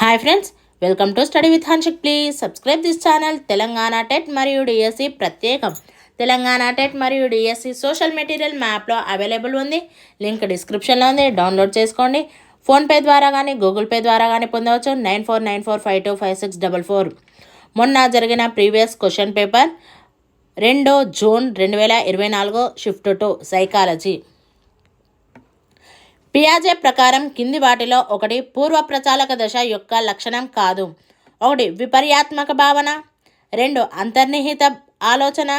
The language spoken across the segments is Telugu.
Hi friends, welcome to study with Hanshik. Please subscribe this channel. Telangana TET మరియు డిఎస్సి ప్రత్యేకం. తెలంగాణ టెట్ మరియు డిఎస్సి సోషల్ మెటీరియల్ మ్యాప్లో అవైలబుల్ ఉంది. లింక్ డిస్క్రిప్షన్లో ఉంది, డౌన్లోడ్ చేసుకోండి. ఫోన్పే ద్వారా కానీ గూగుల్ పే ద్వారా కానీ పొందవచ్చు. 9494525644. మొన్న జరిగిన previous question paper 2 June 2024 shift 2 psychology. పియాజే ప్రకారం కింది వాటిలో ఒకటి పూర్వ ప్రచాలక దశ యొక్క లక్షణం కాదు. 1 విపర్యాత్మక భావన, 2 అంతర్నిహిత ఆలోచన,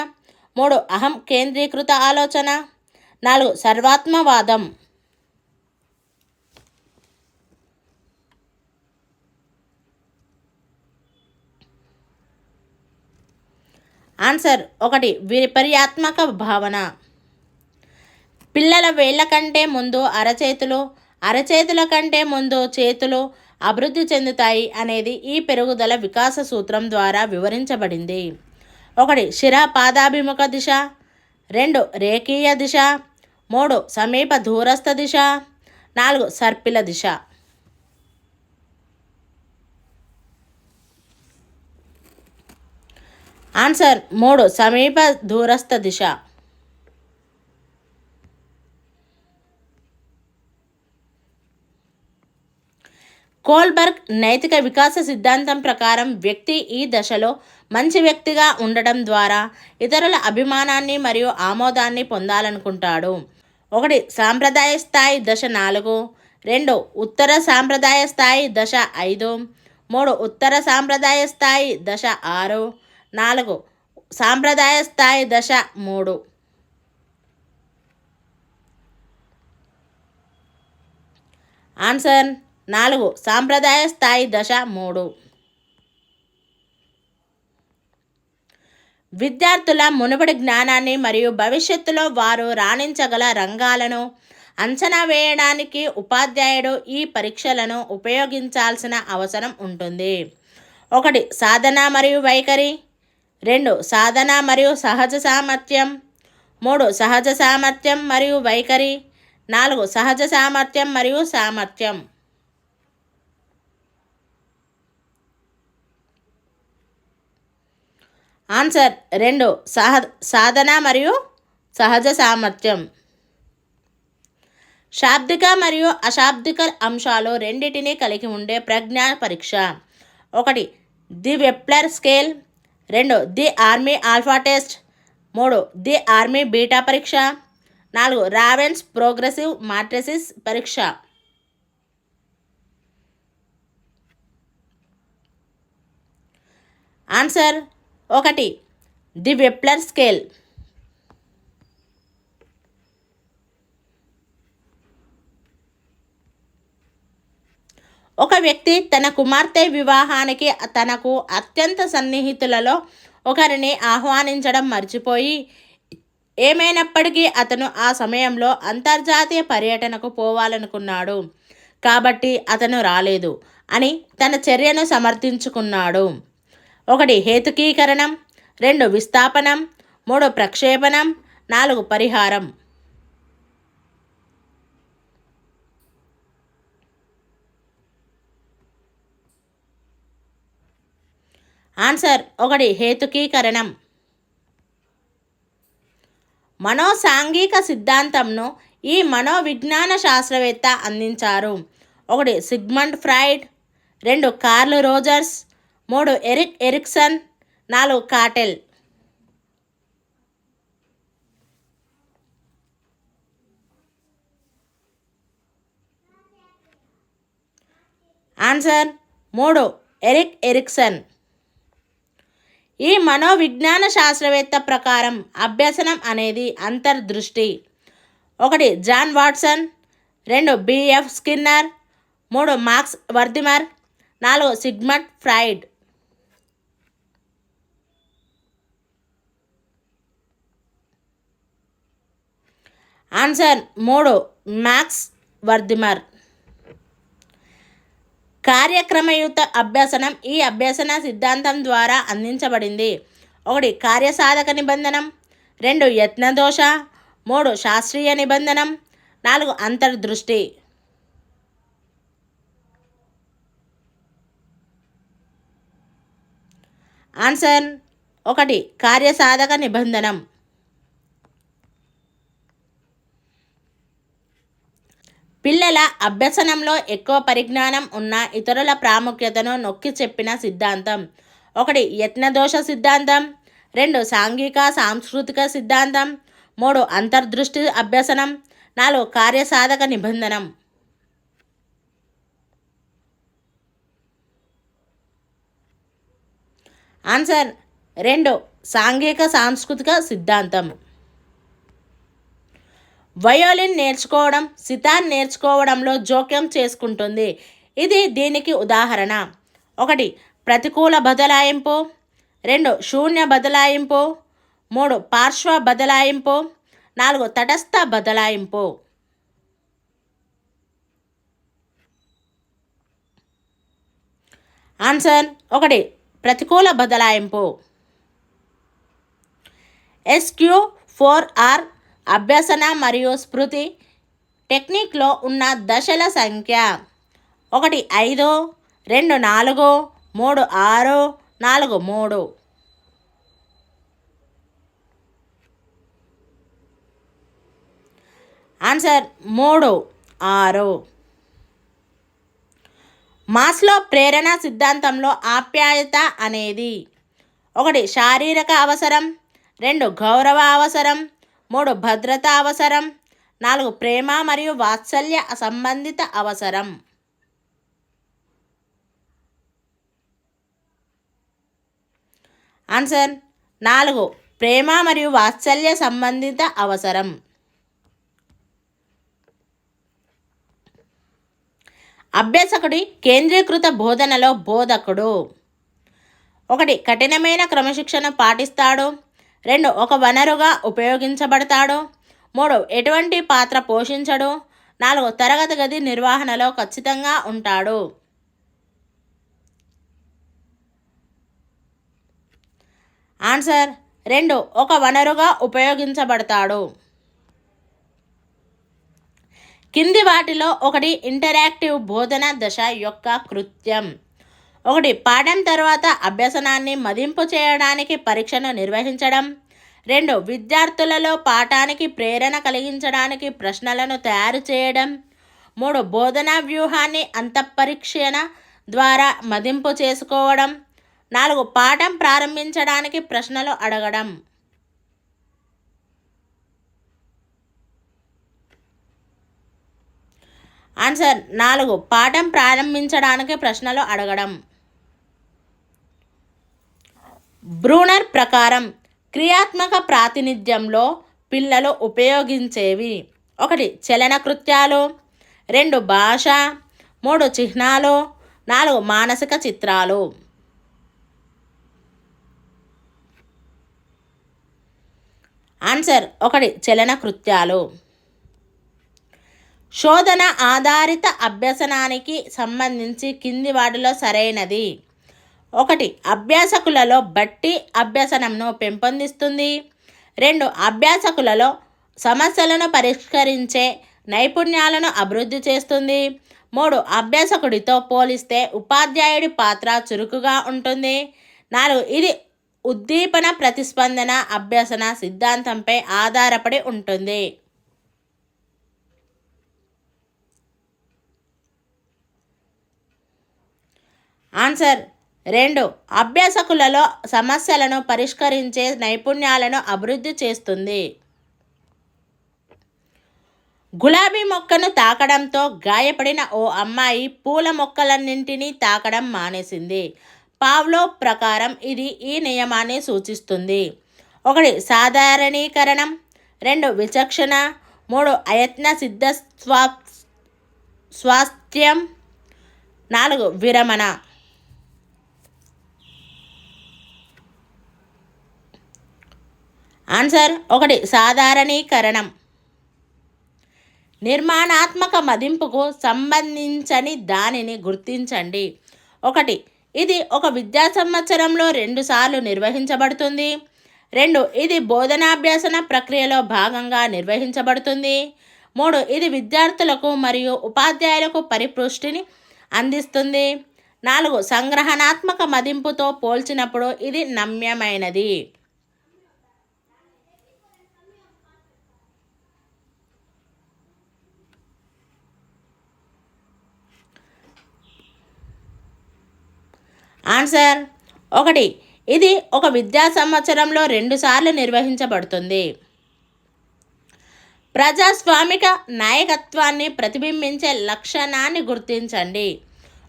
3 అహం కేంద్రీకృత ఆలోచన, 4 సర్వాత్మవాదం. ఆన్సర్ 1 విపర్యాత్మక భావన. పిల్లల వేళ్ల కంటే ముందు అరచేతులు, అరచేతుల కంటే ముందు చేతులు అభివృద్ధి చెందుతాయి అనేది ఈ పెరుగుదల వికాస సూత్రం ద్వారా వివరించబడింది. 1 శిర పాదాభిముఖ దిశ, 2 రేఖీయ దిశ, 3 సమీప దూరస్థ దిశ, 4 సర్పిల దిశ. ఆన్సర్ 3 సమీప దూరస్థ దిశ. కోల్బర్గ్ నైతిక వికాస సిద్ధాంతం ప్రకారం వ్యక్తి ఈ దశలో మంచి వ్యక్తిగా ఉండడం ద్వారా ఇతరుల అభిమానాన్ని మరియు ఆమోదాన్ని పొందాలనుకుంటాడు. 1 సాంప్రదాయ స్థాయి దశ 4, 2 ఉత్తర సాంప్రదాయ స్థాయి దశ 5, 3 ఉత్తర సాంప్రదాయ స్థాయి దశ 6, 4 సాంప్రదాయ స్థాయి దశ 3. ఆన్సర్ 4 సాంప్రదాయ స్థాయి దశ 3. విద్యార్థుల మునుపటి జ్ఞానాన్ని మరియు భవిష్యత్తులో వారు రాణించగల రంగాలను అంచనా వేయడానికి ఉపాధ్యాయుడు ఈ పరీక్షలను ఉపయోగించాల్సిన అవసరం ఉంటుంది. 1 సాధన మరియు వైఖరి, 2 సాధన మరియు సహజ సామర్థ్యం, 3 సహజ సామర్థ్యం మరియు వైఖరి, 4 సహజ సామర్థ్యం మరియు సామర్థ్యం. ఆన్సర్ 2 సాధన మరియు సహజ సామర్థ్యం. శాబ్దిక మరియు అశాబ్దిక అంశాలు రెండింటినీ కలిగి ఉండే ప్రజ్ఞా పరీక్ష. 1 the Wechsler scale, 2 the army alpha test, 3 the army beta పరీక్ష, 4 రావెన్స్ ప్రోగ్రెసివ్ మాట్రిసిస్ పరీక్ష. Answer 1 the Wechsler scale. ఒక వ్యక్తి తన కుమార్తె వివాహానికి తనకు అత్యంత సన్నిహితులలో ఒకరిని ఆహ్వానించడం మర్చిపోయి, ఏమైనప్పటికీ అతను ఆ సమయంలో అంతర్జాతీయ పర్యటనకు పోవాలనుకున్నాడు కాబట్టి అతను రాలేదు అని తన చర్యను సమర్థించుకున్నాడు. 1 హేతుకీకరణం, 2 విస్థాపనం, 3 ప్రక్షేపణం, 4 పరిహారం. ఆన్సర్ 1 హేతుకీకరణం. మనోసాంఘిక సిద్ధాంతంను ఈ మనోవిజ్ఞాన శాస్త్రవేత్త అందించారు. 1 Sigmund Freud, 2 Carl Rogers, 3 Erik Erikson, 4 Cattell. Answer 3 Erik Erikson. ఈ మనోవిజ్ఞాన శాస్త్రవేత్త ప్రకారం అభ్యసనం అనేది అంతర్దృష్టి. 1 John Watson, 2 BF Skinner, 3 Max Wertheimer, 4 Sigmund Freud. Answer 3 Max Wertheimer. కార్యక్రమయుత అభ్యసనం ఈ అభ్యసన సిద్ధాంతం ద్వారా అందించబడింది. 1 కార్యసాధక నిబంధనం, 2 యత్నదోష, 3 శాస్త్రీయ నిబంధనం, 4 అంతర్దృష్టి. ఆన్సర్ 1 కార్యసాధక నిబంధనం. పిల్లల అభ్యసనంలో ఎక్కువ పరిజ్ఞానం ఉన్న ఇతరుల ప్రాముఖ్యతను నొక్కి చెప్పిన సిద్ధాంతం. 1 యత్నదోష సిద్ధాంతం, 2 సాంఘిక సాంస్కృతిక సిద్ధాంతం, 3 అంతర్దృష్టి అభ్యసనం, 4 కార్యసాధక నిబంధనం. ఆన్సర్ 2 సాంఘిక సాంస్కృతిక సిద్ధాంతం. వయోలిన్ నేర్చుకోవడం సితార్ నేర్చుకోవడంలో జోక్యం చేసుకుంటుంది. ఇది దీనికి ఉదాహరణ. 1 ప్రతికూల బదలాయింపు, 2 శూన్య బదలాయింపు, 3 పార్శ్వ బదలాయింపు, 4 తటస్థ బదలాయింపు. ఆన్సర్ 1 ప్రతికూల బదలాయింపు. SQ4R అభ్యసన మరియు స్మృతి టెక్నిక్లో ఉన్న దశల సంఖ్య. 1 5, 2 4, 3 6, 4 3. ఆన్సర్ 3 6. మాస్లో ప్రేరణ సిద్ధాంతంలో ఆప్యాయత అనేది 1 శారీరక అవసరం, 2 గౌరవ అవసరం, 3 భద్రత అవసరం, 4 ప్రేమ మరియు వాత్సల్య సంబంధిత అవసరం. ఆన్సర్ 4 ప్రేమ మరియు వాత్సల్య సంబంధిత అవసరం. అభ్యాసకుడి కేంద్రీకృత బోధనలో బోధకుడు. 1 కఠినమైన క్రమశిక్షణ పాటిస్తాడు, 2 ఒక వనరుగా ఉపయోగించబడతాడు, 3 ఎటువంటి పాత్ర పోషించడు, 4 తరగతి గది నిర్వహణలో ఖచ్చితంగా ఉంటాడు. ఆన్సర్ 2 ఒక వనరుగా ఉపయోగించబడతాడు. కింది వాటిలో 1 ఇంటరాక్టివ్ బోధన దశ యొక్క కృత్యం. 1 పాఠం తర్వాత అభ్యసనాన్ని మదింపు చేయడానికి పరీక్షను నిర్వహించడం, 2 విద్యార్థులలో పాఠానికి ప్రేరణ కలిగించడానికి ప్రశ్నలను తయారు చేయడం, 3 బోధనా వ్యూహాన్ని అంతఃపరీక్షణ ద్వారా మదింపు చేసుకోవడం, 4 పాఠం ప్రారంభించడానికి ప్రశ్నలు అడగడం. ఆన్సర్ 4 పాఠం ప్రారంభించడానికి ప్రశ్నలు అడగడం. బ్రూనర్ ప్రకారం క్రియాత్మక ప్రాతినిధ్యంలో పిల్లలు ఉపయోగించేవి: 1 చలన కృత్యాలు, 2 భాష, 3 చిహ్నాలు, 4 మానసిక చిత్రాలు. ఆన్సర్ 1 చలన కృత్యాలు. శోధన ఆధారిత అభ్యసనానికి సంబంధించి కింది వాటిలో సరైనది: 1 అభ్యాసకులలో బట్టి అభ్యసనంను పెంపొందిస్తుంది, 2 అభ్యాసకులలో సమస్యలను పరిష్కరించే నైపుణ్యాలను అభివృద్ధి చేస్తుంది, 3 అభ్యాసకుడితో పోలిస్తే ఉపాధ్యాయుడి పాత్ర చురుకుగా ఉంటుంది, 4 ఇది ఉద్దీపన ప్రతిస్పందన అభ్యసన సిద్ధాంతంపై ఆధారపడి ఉంటుంది. ఆన్సర్ 2 అభ్యాసకులలో సమస్యలను పరిష్కరించే నైపుణ్యాలను అభివృద్ధి చేస్తుంది. గులాబీ మొక్కను తాకడంతో గాయపడిన ఓ అమ్మాయి పూల మొక్కలన్నింటినీ తాకడం మానేసింది. పావ్లో ప్రకారం ఇది ఈ నియమాన్ని సూచిస్తుంది: 1 సాధారణీకరణం, 2 విచక్షణ, 3 అయత్న సిద్ధ స్వాస్థ్యం, 4 విరమణ. ఆన్సర్ 1 సాధారణీకరణం. నిర్మాణాత్మక మదింపుకు సంబంధించని దానిని గుర్తించండి. 1 ఇది ఒక విద్యా సంవత్సరంలో 2 సార్లు నిర్వహించబడుతుంది, 2 ఇది బోధనాభ్యాసన ప్రక్రియలో భాగంగా నిర్వహించబడుతుంది, 3 ఇది విద్యార్థులకు మరియు ఉపాధ్యాయులకు పరిపుష్టిని అందిస్తుంది, 4 సంగ్రహణాత్మక మదింపుతో పోల్చినప్పుడు ఇది నమ్యమైనది. ఆన్సర్ 1. ఇది ఒక విద్యా సంవత్సరంలో 2 సార్లు నిర్వహించబడుతుంది. ప్రజాస్వామిక నాయకత్వాన్ని ప్రతిబింబించే లక్షణాన్ని గుర్తించండి.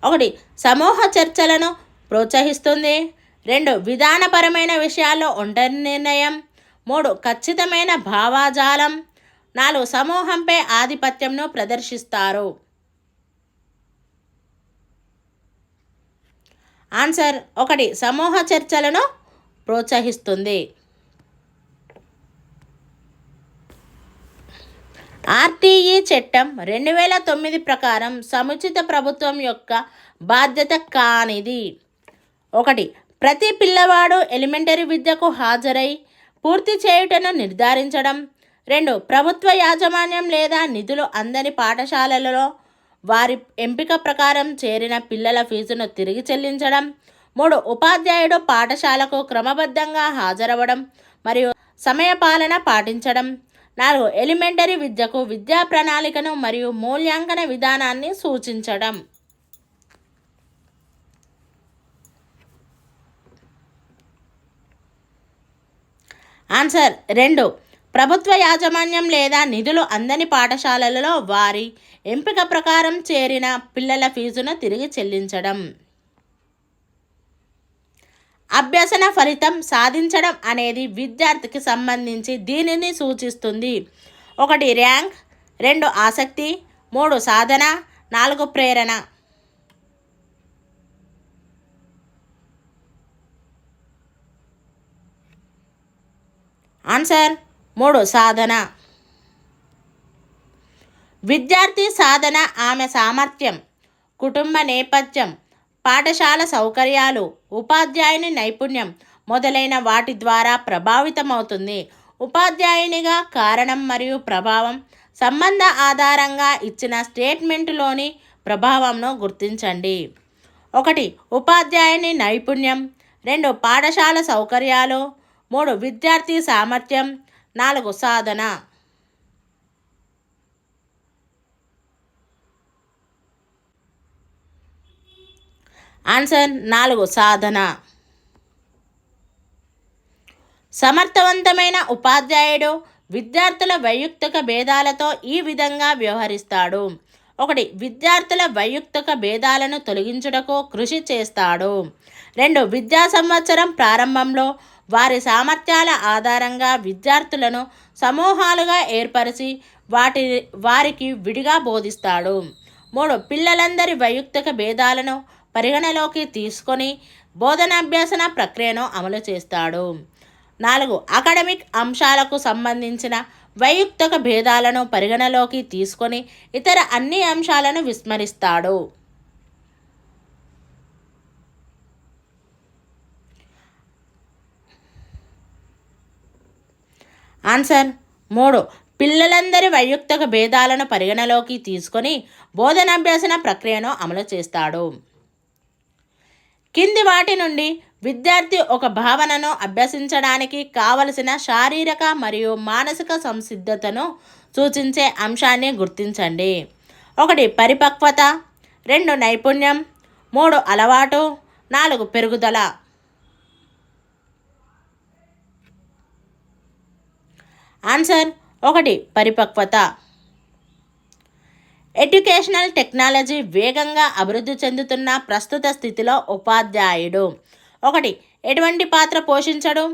1. సమూహ చర్చలను ప్రోత్సహిస్తుంది. 2. విధానపరమైన విషయాల్లో ఒంటరి నిర్ణయం. 3. ఖచ్చితమైన భావాజాలం. 4. సమూహంపై ఆధిపత్యంను ప్రదర్శిస్తారు. ఆన్సర్ 1. సమూహ చర్చలను ప్రోత్సహిస్తుంది. ఆర్టీఈ చట్టం 2009 ప్రకారం సముచిత ప్రభుత్వం యొక్క బాధ్యత కానిది. 1. ప్రతి పిల్లవాడు ఎలిమెంటరీ విద్యకు హాజరై పూర్తి చేయుటను నిర్ధారించడం. 2. ప్రభుత్వ యాజమాన్యం లేదా నిధులు అందని పాఠశాలలలో వారి ఎంపిక ప్రకారం చేరిన పిల్లల ఫీజును తిరిగి చెల్లించడం. 3. ఉపాధ్యాయుడు పాఠశాలకు క్రమబద్ధంగా హాజరవ్వడం మరియు సమయపాలన పాటించడం. 4. ఎలిమెంటరీ విద్యకు విద్యా ప్రణాళికను మరియు మూల్యాంకన విధానాన్ని సూచించడం. ఆన్సర్ 2. ప్రభుత్వ యాజమాన్యం లేదా నిధులు అందని పాఠశాలలలో వారి ఎంపిక ప్రకారం చేరిన పిల్లల ఫీజును తిరిగి చెల్లించడం. అభ్యసన ఫలితం సాధించడం అనేది విద్యార్థికి సంబంధించి దీనిని సూచిస్తుంది. 1. ర్యాంక్. 2. ఆసక్తి. 3. సాధన. 4. ప్రేరణ. ఆన్సర్ 3. సాధన. విద్యార్థి సాధన ఆమె సామర్థ్యం, కుటుంబ నేపథ్యం, పాఠశాల సౌకర్యాలు, ఉపాధ్యాయుని నైపుణ్యం మొదలైన వాటి ద్వారా ప్రభావితమవుతుంది. ఉపాధ్యాయునిగా కారణం మరియు ప్రభావం సంబంధ ఆధారంగా ఇచ్చిన స్టేట్మెంటులోని ప్రభావంను గుర్తించండి. 1. ఉపాధ్యాయుని నైపుణ్యం. 2. పాఠశాల సౌకర్యాలు. 3. విద్యార్థి సామర్థ్యం. 4. సాధన. ఆన్సర్ 4. సాధన. సమర్థవంతమైన ఉపాధ్యాయుడు విద్యార్థుల వైయక్తిక భేదాలతో ఈ విధంగా వ్యవహరిస్తాడు. 1. విద్యార్థుల వైయక్తిక భేదాలను తొలగించుటకు కృషి చేస్తాడు. 2. విద్యా సంవత్సరం ప్రారంభంలో వారి సామర్థ్యాల ఆధారంగా విద్యార్థులను సమూహాలుగా ఏర్పరిచి వారికి విడిగా బోధిస్తాడు. 3. పిల్లలందరి వైయక్తిక భేదాలను పరిగణలోకి తీసుకొని బోధనాభ్యసన ప్రక్రియను అమలు చేస్తాడు. 4. అకాడమిక్ అంశాలకు సంబంధించిన వైయక్తిక భేదాలను పరిగణలోకి తీసుకొని ఇతర అన్ని అంశాలను విస్మరిస్తాడు. ఆన్సర్ 3. పిల్లలందరి వైయక్తిక భేదాలను పరిగణలోకి తీసుకొని బోధనాభ్యసన ప్రక్రియను అమలు చేస్తాడు. కింది వాటి నుండి విద్యార్థి ఒక భావనను అభ్యసించడానికి కావలసిన శారీరక మరియు మానసిక సంసిద్ధతను సూచించే అంశాన్ని గుర్తించండి. 1. పరిపక్వత. 2. నైపుణ్యం. 3. అలవాటు. 4. పెరుగుదల. ఆన్సర్ 1. పరిపక్వత. ఎడ్యుకేషనల్ టెక్నాలజీ వేగంగా అభివృద్ధి చెందుతున్న ప్రస్తుత స్థితిలో ఉపాధ్యాయుడు 1. ఎటువంటి పాత్ర పోషించడు.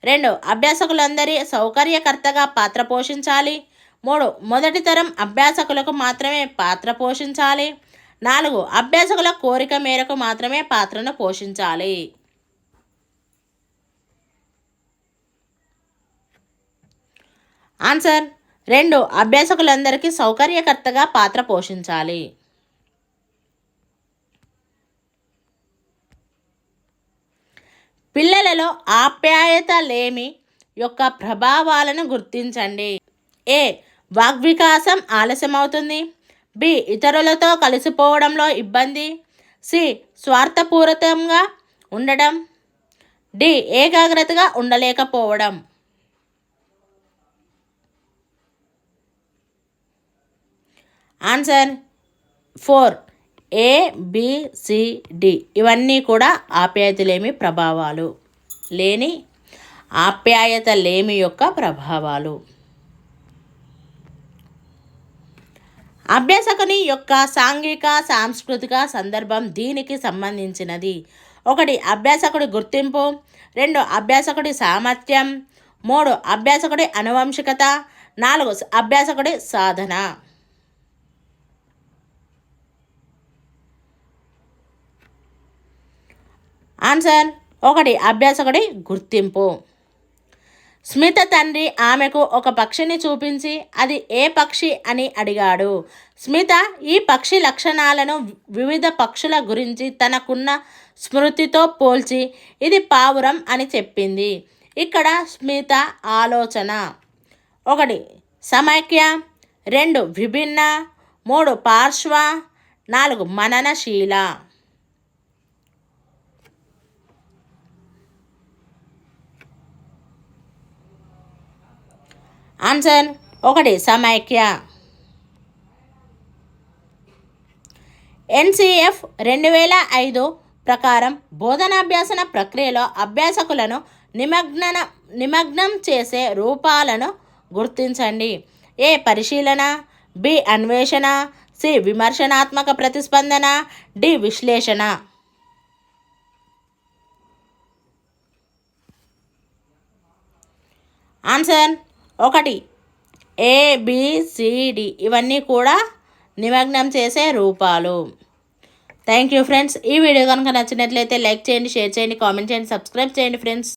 2. అభ్యాసకులందరి సౌకర్యకర్తగా పాత్ర పోషించాలి. 3. మొదటి తరం అభ్యాసకులకు మాత్రమే పాత్ర పోషించాలి. 4. అభ్యాసకుల కోరిక మేరకు మాత్రమే పాత్రను పోషించాలి. ఆన్సర్ 2. అభ్యాసకులందరికీ సౌకర్యకర్తగా పాత్ర పోషించాలి. పిల్లలలో ఆప్యాయత లేమి యొక్క ప్రభావాలను గుర్తించండి. ఏ. వాగ్వికాసం ఆలస్యమవుతుంది. బి. ఇతరులతో కలిసిపోవడంలో ఇబ్బంది. సి స్వార్థపూరితంగా ఉండడం, డి ఏకాగ్రతగా ఉండలేకపోవడం. Answer 4 ABCD. ఇవన్నీ కూడా ఆప్యాయతలేమి ప్రభావాలు లేని ఆప్యాయతలేమి యొక్క ప్రభావాలు. అభ్యాసకుని యొక్క సాంఘిక సాంస్కృతిక సందర్భం దీనికి సంబంధించినది. 1 అభ్యాసకుడి గుర్తింపు, 2 అభ్యాసకుడి సామర్థ్యం, 3 అభ్యాసకుడి అనువంశికత, 4 అభ్యాసకుడి సాధన. ఆన్సర్ 1 అభ్యాసకుడి గుర్తింపు. స్మిత తండ్రి ఆమెకు ఒక పక్షిని చూపించి అది ఏ పక్షి అని అడిగాడు. స్మిత ఈ పక్షి లక్షణాలను వివిధ పక్షుల గురించి తనకున్న స్మృతితో పోల్చి ఇది పావురం అని చెప్పింది. ఇక్కడ స్మిత ఆలోచన: 1 సమైక్య, 2 విభిన్న, 3 పార్శ్వ, 4 మననశీల. ఆన్సర్ 1 సమైక్య. NCF 2005 ప్రకారం బోధనాభ్యాసన ప్రక్రియలో అభ్యాసకులను నిమగ్నం చేసే రూపాలను గుర్తించండి. ఏ పరిశీలన, బి అన్వేషణ, సి విమర్శనాత్మక ప్రతిస్పందన, డి విశ్లేషణ. Answer 1 ABCD. ఇవన్నీ కూడా నిమగ్నం చేసే రూపాలు. Thank you friends. ఈ వీడియో కనుక నచ్చినట్లయితే లైక్ చేయండి, షేర్ చేయండి, కామెంట్ చేయండి, సబ్స్క్రైబ్ చేయండి ఫ్రెండ్స్.